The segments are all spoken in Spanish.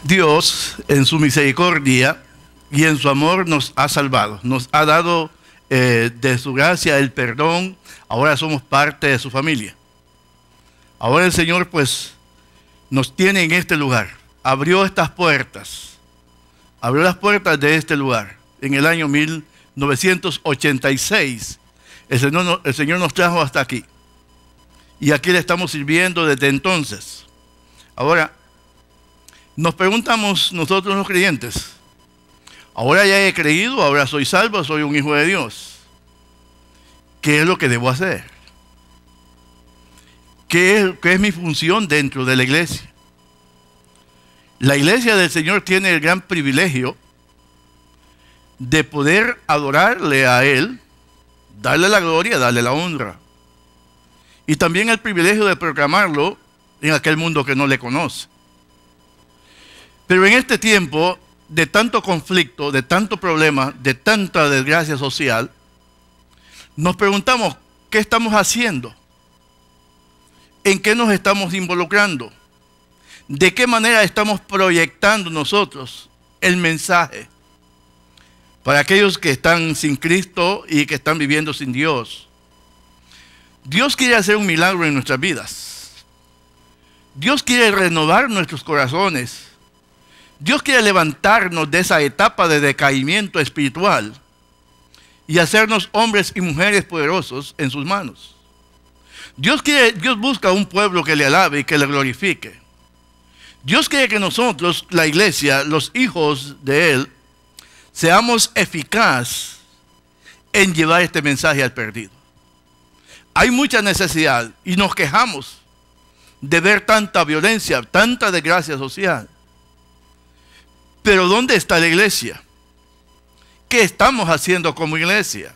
Dios, en su misericordia y en su amor, nos ha salvado. Nos ha dado de su gracia el perdón. Ahora somos parte de su familia. Ahora el Señor, pues, nos tiene en este lugar. Abrió estas puertas. Abrió las puertas de este lugar. En el año 1986, el Señor nos trajo hasta aquí. Y aquí le estamos sirviendo desde entonces. Ahora, nos preguntamos nosotros los creyentes, ahora ya he creído, ahora soy salvo, soy un hijo de Dios. ¿Qué es lo que debo hacer? ¿Qué es mi función dentro de la iglesia? La iglesia del Señor tiene el gran privilegio de poder adorarle a Él, darle la gloria, darle la honra. Y también el privilegio de proclamarlo en aquel mundo que no le conoce. Pero en este tiempo de tanto conflicto, de tanto problema, de tanta desgracia social, nos preguntamos, ¿qué estamos haciendo? ¿En qué nos estamos involucrando? ¿De qué manera estamos proyectando nosotros el mensaje para aquellos que están sin Cristo y que están viviendo sin Dios? Dios quiere hacer un milagro en nuestras vidas. Dios quiere renovar nuestros corazones. Dios quiere levantarnos de esa etapa de decaimiento espiritual y hacernos hombres y mujeres poderosos en sus manos. Dios busca un pueblo que le alabe y que le glorifique. Dios quiere que nosotros, la iglesia, los hijos de Él, seamos eficaces en llevar este mensaje al perdido. Hay mucha necesidad y nos quejamos de ver tanta violencia, tanta desgracia social. Pero ¿dónde está la iglesia? ¿Qué estamos haciendo como iglesia?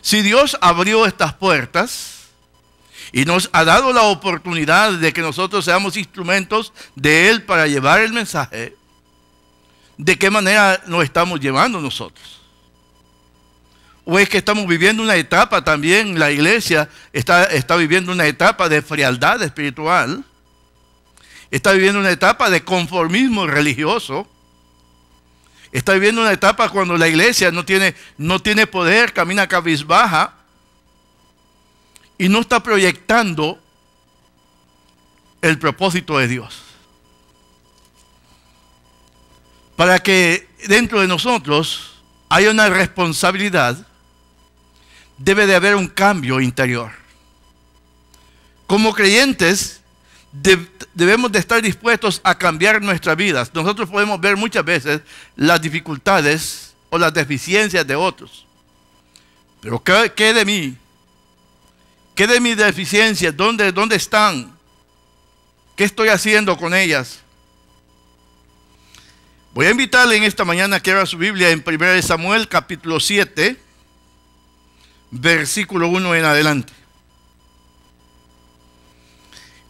Si Dios abrió estas puertas y nos ha dado la oportunidad de que nosotros seamos instrumentos de Él para llevar el mensaje, ¿de qué manera nos estamos llevando nosotros? ¿O es que estamos viviendo una etapa también, la iglesia está viviendo una etapa de frialdad espiritual, está viviendo una etapa de conformismo religioso, está viviendo una etapa cuando la iglesia no tiene poder, camina cabizbaja y no está proyectando el propósito de Dios? Para que dentro de nosotros haya una responsabilidad, debe de haber un cambio interior. Como creyentes, debemos de estar dispuestos a cambiar nuestras vidas. Nosotros podemos ver muchas veces las dificultades o las deficiencias de otros. Pero ¿qué de mí? ¿Qué de mis deficiencias? ¿Dónde están? ¿Qué estoy haciendo con ellas? Voy a invitarle en esta mañana a que abra su Biblia en 1 Samuel capítulo 7, versículo 1 en adelante.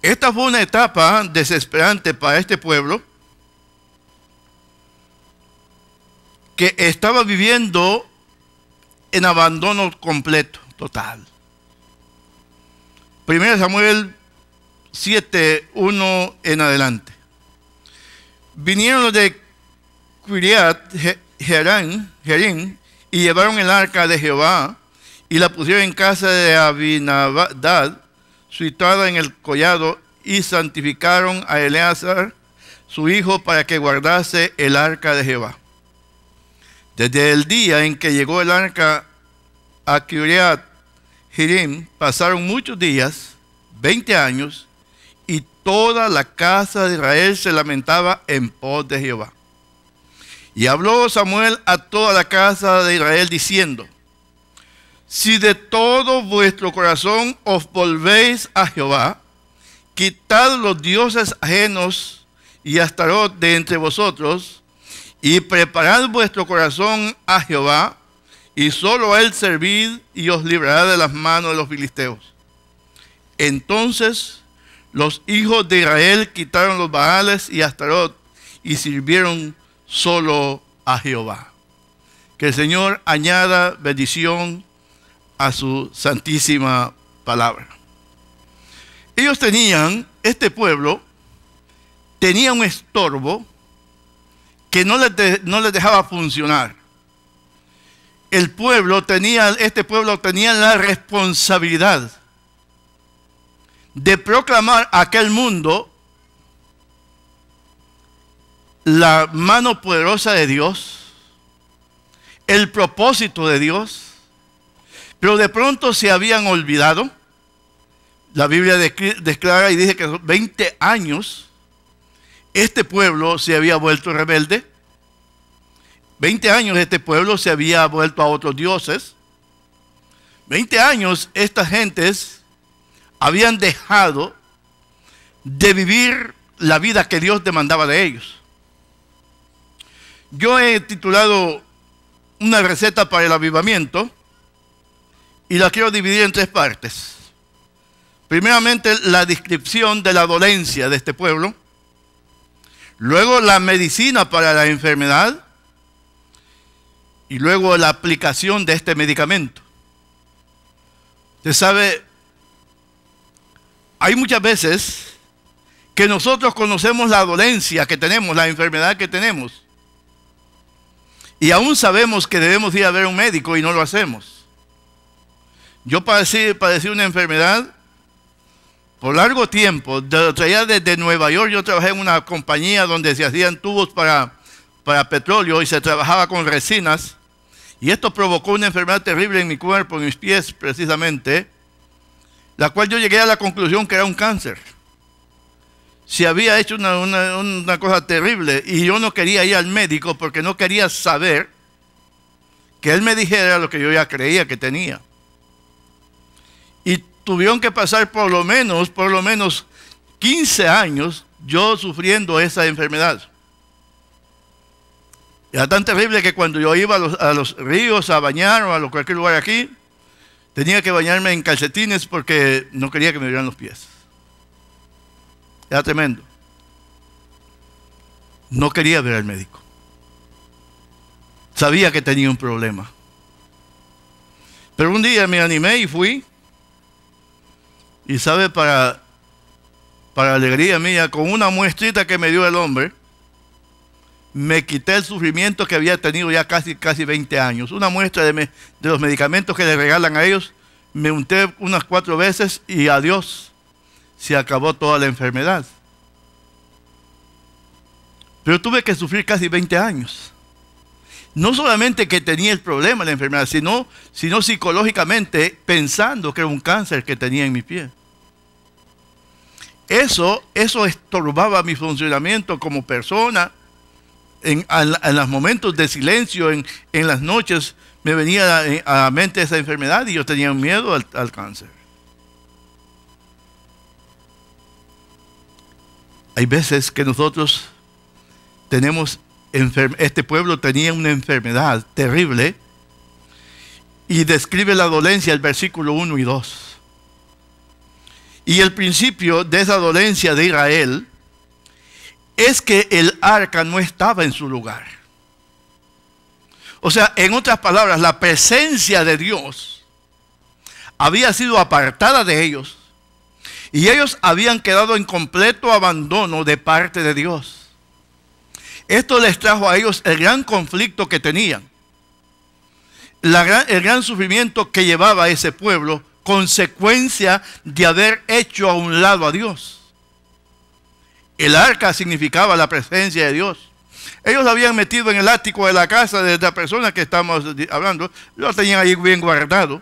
Esta fue una etapa desesperante para este pueblo que estaba viviendo en abandono completo, total. 1 Samuel 7, 1 en adelante. Vinieron los de Kiriat Jearim y llevaron el arca de Jehová y la pusieron en casa de Abinadab, situada en el collado, y santificaron a Eleazar, su hijo, para que guardase el arca de Jehová. Desde el día en que llegó el arca a Kiriat Jearim, pasaron muchos días, 20 años, y toda la casa de Israel se lamentaba en pos de Jehová. Y habló Samuel a toda la casa de Israel diciendo: si de todo vuestro corazón os volvéis a Jehová, quitad los dioses ajenos y Astarot de entre vosotros, y preparad vuestro corazón a Jehová, y solo a Él servid, y os librará de las manos de los filisteos. Entonces los hijos de Israel quitaron los Baales y Astarot, y sirvieron solo a Jehová. Que el Señor añada bendición a su santísima palabra. Este pueblo tenía un estorbo que no les dejaba funcionar. Este pueblo tenía la responsabilidad de proclamar a aquel mundo la mano poderosa de Dios, el propósito de Dios, pero de pronto se habían olvidado. La Biblia declara y dice que 20 años este pueblo se había vuelto rebelde. 20 años este pueblo se había vuelto a otros dioses. 20 años estas gentes habían dejado de vivir la vida que Dios demandaba de ellos. Yo he titulado una receta para el avivamiento y la quiero dividir en 3 partes. Primeramente, la descripción de la dolencia de este pueblo. Luego, la medicina para la enfermedad. Y luego, la aplicación de este medicamento. Usted sabe, hay muchas veces que nosotros conocemos la dolencia que tenemos, la enfermedad que tenemos. Y aún sabemos que debemos ir a ver a un médico y no lo hacemos. Yo padecí una enfermedad por largo tiempo. Traía desde Nueva York. Yo trabajé en una compañía donde se hacían tubos para petróleo y se trabajaba con resinas. Y esto provocó una enfermedad terrible en mi cuerpo, en mis pies precisamente, la cual yo llegué a la conclusión que era un cáncer. Se había hecho una cosa terrible y yo no quería ir al médico porque no quería saber que él me dijera lo que yo ya creía que tenía. Y tuvieron que pasar por lo menos 15 años yo sufriendo esa enfermedad. Era tan terrible que cuando yo iba a los ríos a bañar o a cualquier lugar aquí, tenía que bañarme en calcetines porque no quería que me vieran los pies. Era tremendo. No quería ver al médico. Sabía que tenía un problema. Pero un día me animé y fui. Y sabe, para alegría mía, con una muestrita que me dio el hombre, me quité el sufrimiento que había tenido ya casi 20 años. Una muestra de los medicamentos que le regalan a ellos, me unté unas 4 veces y adiós, se acabó toda la enfermedad. Pero tuve que sufrir casi 20 años. No solamente que tenía el problema de la enfermedad, sino psicológicamente pensando que era un cáncer que tenía en mi pie. Eso estorbaba mi funcionamiento como persona. En los momentos de silencio, en las noches, me venía a la mente esa enfermedad y yo tenía miedo al cáncer. Hay veces que nosotros tenemos este pueblo tenía una enfermedad terrible y describe la dolencia el versículo 1 y 2. Y el principio de esa dolencia de Israel es que el arca no estaba en su lugar. O sea, en otras palabras, la presencia de Dios había sido apartada de ellos y ellos habían quedado en completo abandono de parte de Dios. Esto les trajo a ellos el gran conflicto que tenían, el gran sufrimiento que llevaba a ese pueblo, consecuencia de haber hecho a un lado a Dios. El arca significaba la presencia de Dios. Ellos lo habían metido en el ático de la casa de la persona que estamos hablando, lo tenían ahí bien guardado,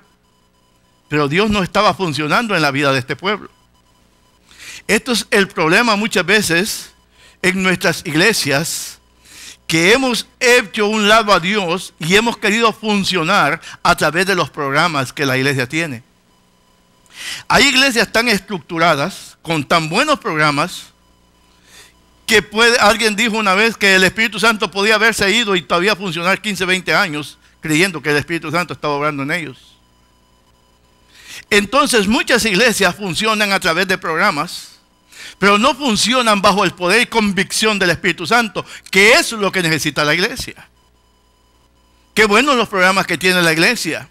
pero Dios no estaba funcionando en la vida de este pueblo. Esto es el problema muchas veces en nuestras iglesias, que hemos hecho un lado a Dios y hemos querido funcionar a través de los programas que la iglesia tiene. Hay iglesias tan estructuradas, con tan buenos programas, que alguien dijo una vez que el Espíritu Santo podía haberse ido y todavía funcionar 15, 20 años, creyendo que el Espíritu Santo estaba obrando en ellos. Entonces muchas iglesias funcionan a través de programas, pero no funcionan bajo el poder y convicción del Espíritu Santo, que es lo que necesita la iglesia. Qué buenos los programas que tiene la iglesia.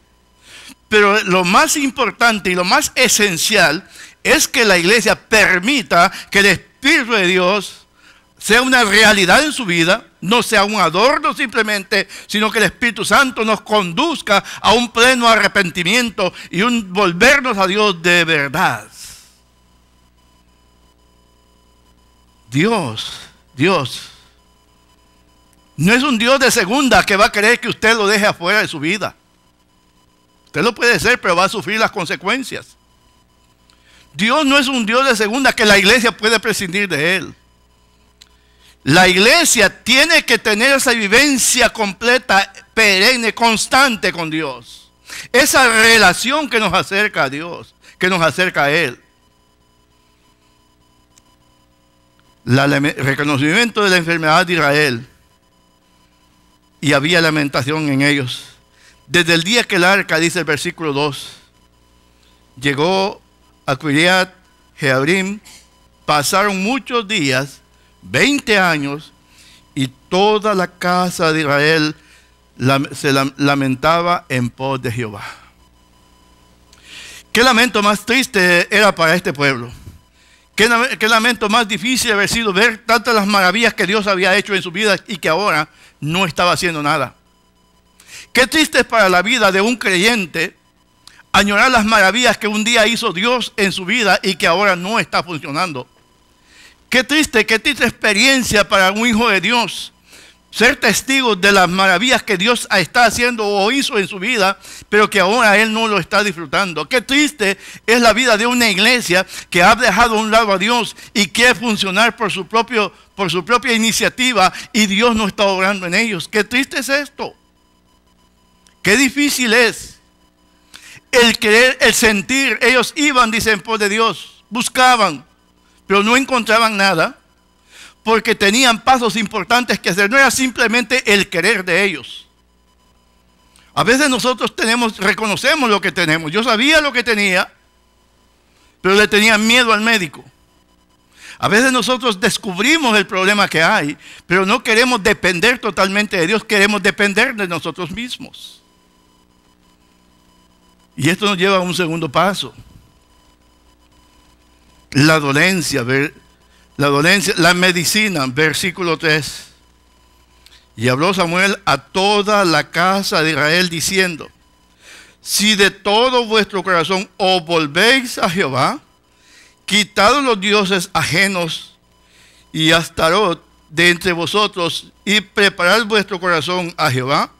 Pero lo más importante y lo más esencial es que la iglesia permita que el Espíritu de Dios sea una realidad en su vida, no sea un adorno simplemente, sino que el Espíritu Santo nos conduzca a un pleno arrepentimiento y un volvernos a Dios de verdad. Dios no es un Dios de segunda que va a querer que usted lo deje afuera de su vida. Usted lo puede ser, pero va a sufrir las consecuencias. Dios no es un Dios de segunda que la iglesia puede prescindir de él. La iglesia tiene que tener esa vivencia completa, perenne, constante con Dios. Esa relación que nos acerca a Dios, que nos acerca a Él. El reconocimiento de la enfermedad de Israel, y había lamentación en ellos. Desde el día que el arca, dice el versículo 2, llegó a Kiriat Jearim, pasaron muchos días, 20 años, y toda la casa de Israel se lamentaba en pos de Jehová. Qué lamento más triste era para este pueblo. Qué lamento más difícil haber sido ver tantas las maravillas que Dios había hecho en su vida y que ahora no estaba haciendo nada. Qué triste es para la vida de un creyente añorar las maravillas que un día hizo Dios en su vida y que ahora no está funcionando. Qué triste experiencia para un hijo de Dios ser testigo de las maravillas que Dios está haciendo o hizo en su vida, pero que ahora él no lo está disfrutando. Qué triste es la vida de una iglesia que ha dejado a un lado a Dios y quiere funcionar por su propia iniciativa y Dios no está obrando en ellos. Qué triste es esto. Qué difícil es el querer, el sentir. Ellos iban, dicen, en pos de Dios, buscaban, pero no encontraban nada, porque tenían pasos importantes que hacer. No era simplemente el querer de ellos. A veces nosotros reconocemos lo que tenemos. Yo sabía lo que tenía, pero le tenía miedo al médico. A veces nosotros descubrimos el problema que hay, pero no queremos depender totalmente de Dios, queremos depender de nosotros mismos. Y esto nos lleva a un segundo paso. La dolencia, la medicina, versículo 3. Y habló Samuel a toda la casa de Israel diciendo: si de todo vuestro corazón os volvéis a Jehová, quitad los dioses ajenos y Astarot de entre vosotros, y preparad vuestro corazón a Jehová,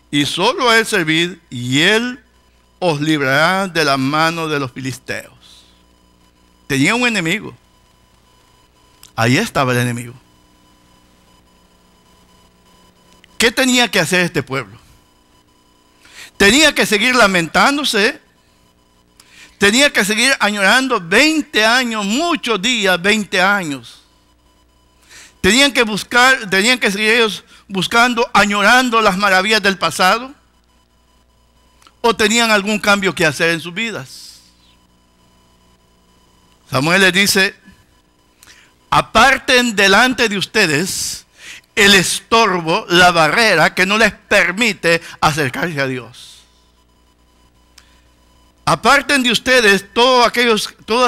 y solo a él servid, y él os librará de la mano de los filisteos. Tenía un enemigo. Ahí estaba el enemigo. ¿Qué tenía que hacer este pueblo? Tenía que seguir lamentándose. Tenía que seguir añorando 20 años, muchos días, 20 años. Tenían que seguir ellos buscando, añorando las maravillas del pasado. ¿O tenían algún cambio que hacer en sus vidas? Samuel les dice: aparten delante de ustedes el estorbo, la barrera que no les permite acercarse a Dios. Aparten de ustedes todos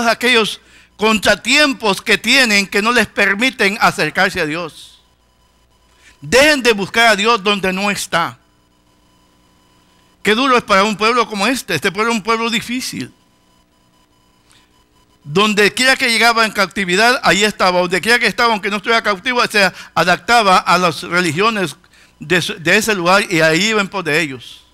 aquellos contratiempos que tienen que no les permiten acercarse a Dios. Dejen de buscar a Dios donde no está. Qué duro es para un pueblo como este. Este pueblo es un pueblo difícil. Donde quiera que llegaba en cautividad, ahí estaba. Donde quiera que estaba, aunque no estuviera cautivo, se adaptaba a las religiones de ese lugar y ahí iba en pos de ellos.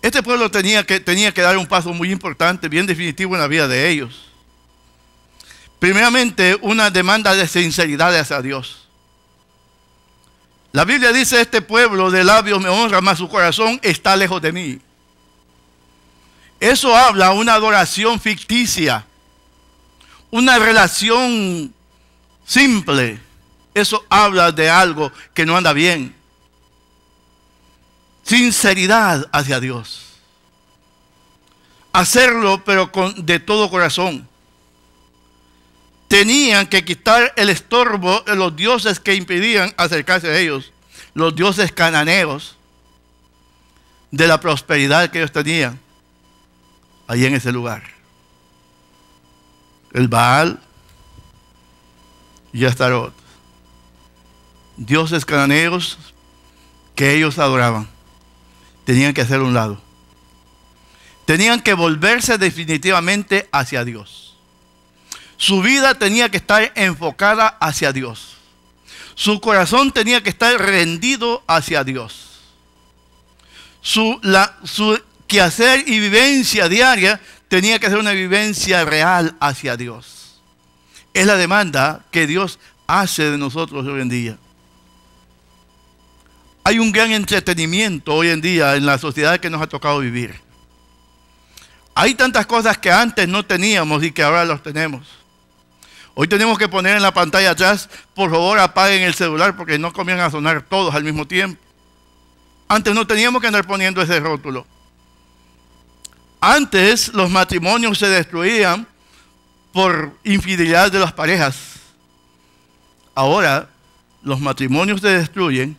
Este pueblo tenía que dar un paso muy importante, bien definitivo en la vida de ellos. Primeramente, una demanda de sinceridad hacia Dios. La Biblia dice: este pueblo de labios me honra, mas su corazón está lejos de mí. Eso habla de una adoración ficticia, una relación simple. Eso habla de algo que no anda bien. Sinceridad hacia Dios. Hacerlo, pero de todo corazón. Tenían que quitar el estorbo de los dioses que impedían acercarse a ellos, los dioses cananeos, de la prosperidad que ellos tenían allí en ese lugar. El Baal, y Astarot, dioses cananeos que ellos adoraban. Tenían que hacer un lado. Tenían que volverse definitivamente hacia Dios. Su vida tenía que estar enfocada hacia Dios. Su corazón tenía que estar rendido hacia Dios. Su quehacer y vivencia diaria tenía que ser una vivencia real hacia Dios. Es la demanda que Dios hace de nosotros hoy en día. Hay un gran entretenimiento hoy en día en la sociedad que nos ha tocado vivir. Hay tantas cosas que antes no teníamos y que ahora los tenemos. Hoy tenemos que poner en la pantalla atrás, por favor apaguen el celular porque no comienzan a sonar todos al mismo tiempo. Antes no teníamos que andar poniendo ese rótulo. Antes los matrimonios se destruían por infidelidad de las parejas. Ahora los matrimonios se destruyen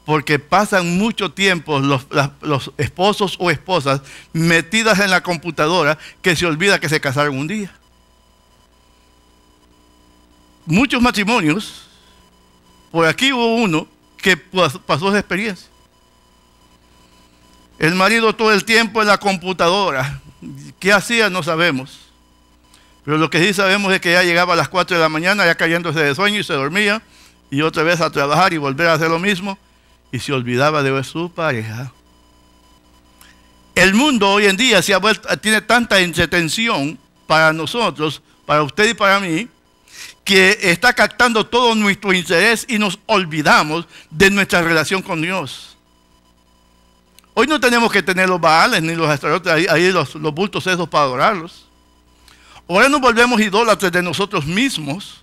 porque pasan mucho tiempo los esposos o esposas metidas en la computadora que se olvida que se casaron un día. Muchos matrimonios, por aquí hubo uno que pasó esa experiencia. El marido todo el tiempo en la computadora. ¿Qué hacía? No sabemos. Pero lo que sí sabemos es que ya llegaba a las 4 de la mañana, ya cayéndose de sueño y se dormía. Y otra vez a trabajar y volver a hacer lo mismo. Y se olvidaba de su pareja. El mundo hoy en día tiene tanta entretención para nosotros, para usted y para mí, que está captando todo nuestro interés y nos olvidamos de nuestra relación con Dios. Hoy no tenemos que tener los baales ni los astarotes, ahí los bultos esos para adorarlos. Ahora nos volvemos idólatras de nosotros mismos.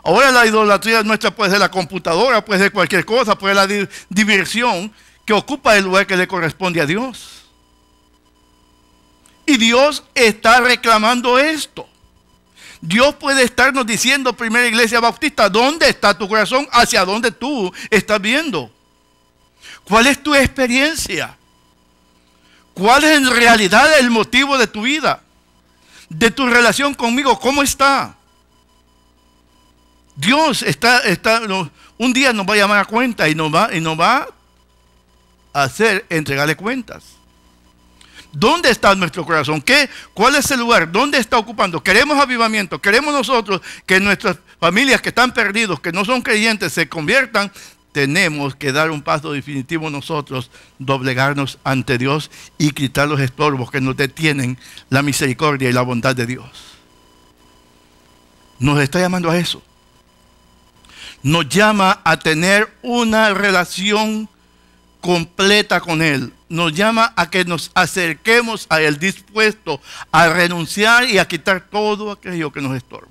Ahora la idolatría nuestra puede ser la computadora, puede ser cualquier cosa, puede ser la diversión que ocupa el lugar que le corresponde a Dios. Y Dios está reclamando esto. Dios puede estarnos diciendo, Primera Iglesia Bautista, ¿dónde está tu corazón? ¿Hacia dónde tú estás viendo? ¿Cuál es tu experiencia? ¿Cuál es en realidad el motivo de tu vida? De tu relación conmigo, ¿cómo está? Dios un día nos va a llamar a cuenta y nos va a hacer entregarle cuentas. ¿Dónde está nuestro corazón? ¿Cuál es el lugar? ¿Dónde está ocupando? ¿Queremos avivamiento? ¿Queremos nosotros que nuestras familias que están perdidos, que no son creyentes, se conviertan? Tenemos que dar un paso definitivo nosotros, doblegarnos ante Dios y quitar los estorbos que nos detienen la misericordia y la bondad de Dios. Nos está llamando a eso. Nos llama a tener una relación completa con Él. Nos llama a que nos acerquemos a Él dispuesto a renunciar y a quitar todo aquello que nos estorba.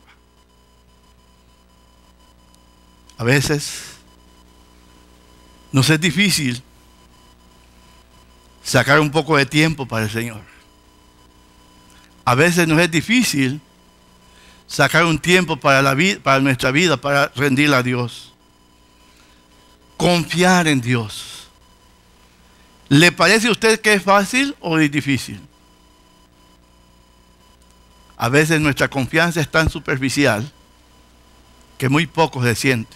A veces nos es difícil sacar un poco de tiempo para el Señor. A veces nos es difícil sacar un tiempo para nuestra vida, para rendirla a Dios. Confiar en Dios. ¿Le parece a usted que es fácil o es difícil? A veces nuestra confianza es tan superficial que muy poco se siente.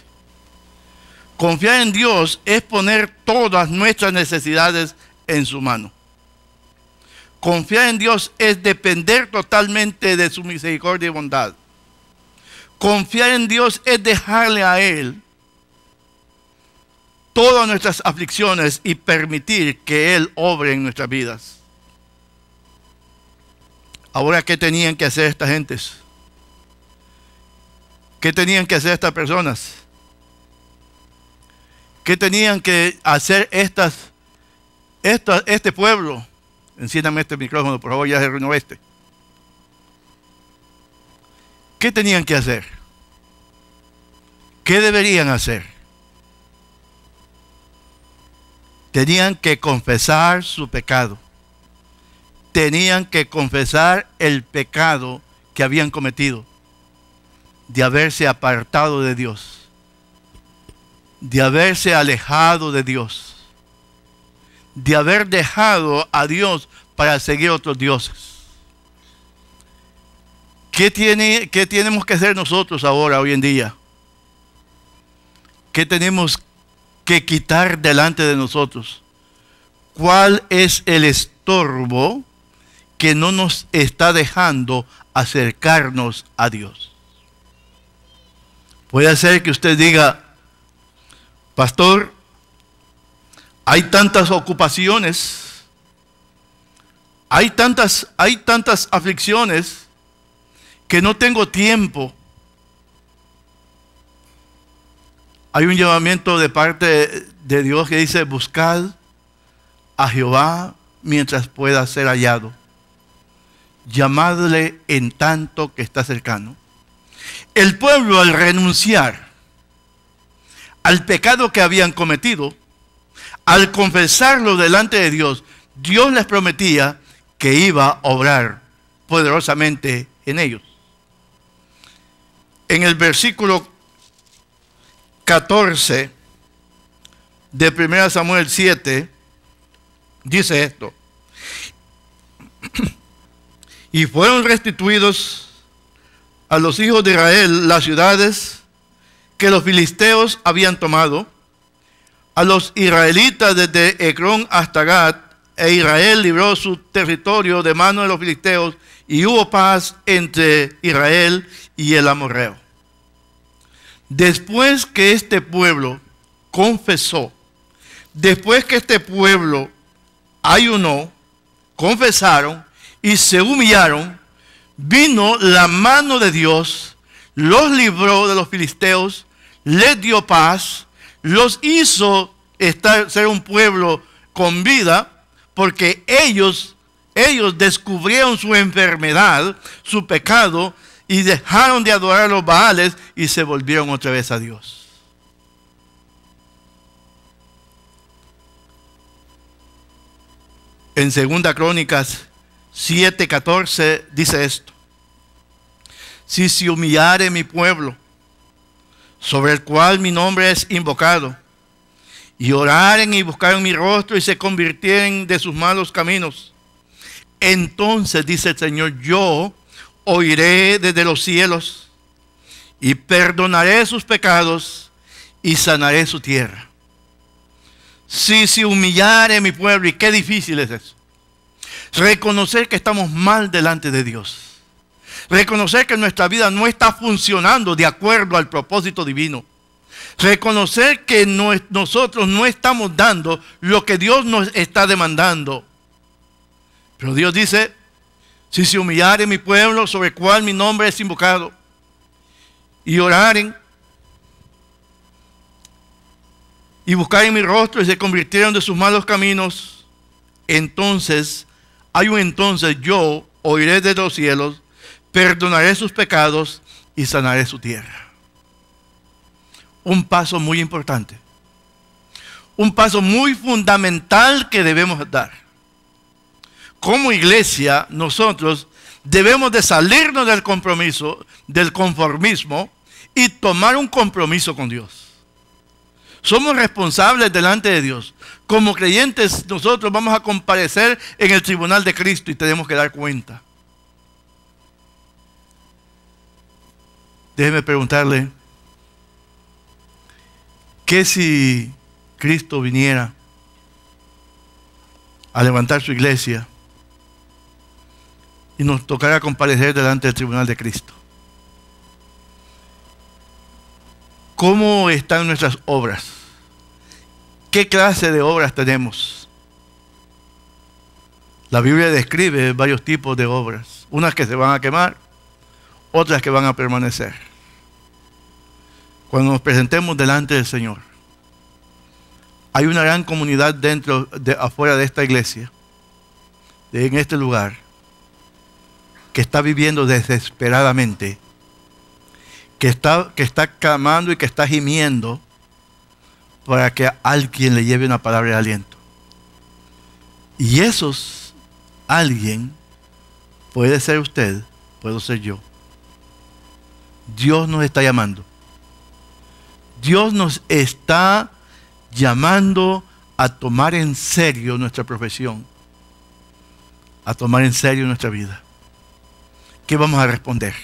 Confiar en Dios es poner todas nuestras necesidades en su mano. Confiar en Dios es depender totalmente de su misericordia y bondad. Confiar en Dios es dejarle a Él todas nuestras aflicciones y permitir que Él obre en nuestras vidas. Ahora, ¿qué tenían que hacer estas gentes? ¿Qué tenían que hacer estas personas? ¿Qué tenían que hacer este pueblo? Enciéndame este micrófono, por favor, ya se renovó este. ¿Qué tenían que hacer? ¿Qué deberían hacer? Tenían que confesar su pecado. Tenían que confesar el pecado que habían cometido, de haberse apartado de Dios, de haberse alejado de Dios, de haber dejado a Dios para seguir otros dioses. ¿Qué tenemos que hacer nosotros ahora, hoy en día? ¿Qué tenemos que quitar delante de nosotros? ¿Cuál es el estorbo que no nos está dejando acercarnos a Dios? Puede ser que usted diga, pastor, hay tantas ocupaciones, hay tantas aflicciones que no tengo tiempo. Hay un llamamiento de parte de Dios que dice, buscad a Jehová mientras pueda ser hallado. Llamadle en tanto que está cercano. El pueblo, al renunciar al pecado que habían cometido, al confesarlo delante de Dios, Dios les prometía que iba a obrar poderosamente en ellos. En el versículo 14 de 1 Samuel 7, dice esto: y fueron restituidos a los hijos de Israel las ciudades que los filisteos habían tomado, a los israelitas desde Ecrón hasta Gat, e Israel libró su territorio de mano de los filisteos, y hubo paz entre Israel y el amorreo. Después que este pueblo confesó, después que este pueblo ayunó, confesaron y se humillaron, vino la mano de Dios, los libró de los filisteos, les dio paz, los hizo ser un pueblo con vida, porque ellos descubrieron su enfermedad, su pecado, y dejaron de adorar a los Baales y se volvieron otra vez a Dios. En 2 Crónicas 7:14 dice esto: si se humillare mi pueblo, sobre el cual mi nombre es invocado, y oraren y buscaren mi rostro y se convirtieren de sus malos caminos, entonces, dice el Señor, yo oiré desde los cielos y perdonaré sus pecados y sanaré su tierra. Si se humillare mi pueblo, y qué difícil es eso. Reconocer que estamos mal delante de Dios. Reconocer que nuestra vida no está funcionando de acuerdo al propósito divino. Reconocer que nosotros no estamos dando lo que Dios nos está demandando. Pero Dios dice, si se humillare mi pueblo sobre el cual mi nombre es invocado, y oraren, y buscaren mi rostro y se convirtieron de sus malos caminos, entonces, yo oiré desde los cielos, perdonaré sus pecados y sanaré su tierra. Un paso muy importante. Un paso muy fundamental que debemos dar. Como iglesia, nosotros debemos de salirnos del compromiso, del conformismo, y tomar un compromiso con Dios. Somos responsables delante de Dios. Como creyentes, nosotros vamos a comparecer en el tribunal de Cristo y tenemos que dar cuenta. Déjeme preguntarle, ¿qué si Cristo viniera a levantar su iglesia y nos tocara comparecer delante del tribunal de Cristo? ¿Cómo están nuestras obras? ¿Qué clase de obras tenemos? La Biblia describe varios tipos de obras. Unas que se van a quemar, otras que van a permanecer. Cuando nos presentemos delante del Señor, hay una gran comunidad afuera de esta iglesia, en este lugar, que está viviendo desesperadamente, que está clamando y que está gimiendo para que alguien le lleve una palabra de aliento. Y alguien puede ser usted, puedo ser yo. Dios nos está llamando. Dios nos está llamando a tomar en serio nuestra profesión, a tomar en serio nuestra vida. ¿Qué vamos a responder?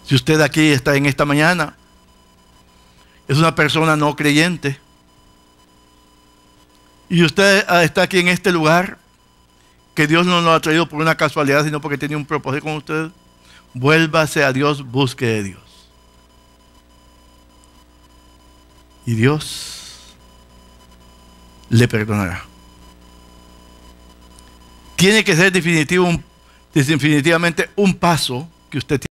Si usted aquí está en esta mañana es una persona no creyente, y usted está aquí en este lugar, que Dios no lo ha traído por una casualidad, sino porque tiene un propósito con usted, vuélvase a Dios, busque de Dios. Y Dios le perdonará. Tiene que ser definitivamente un paso que usted tiene.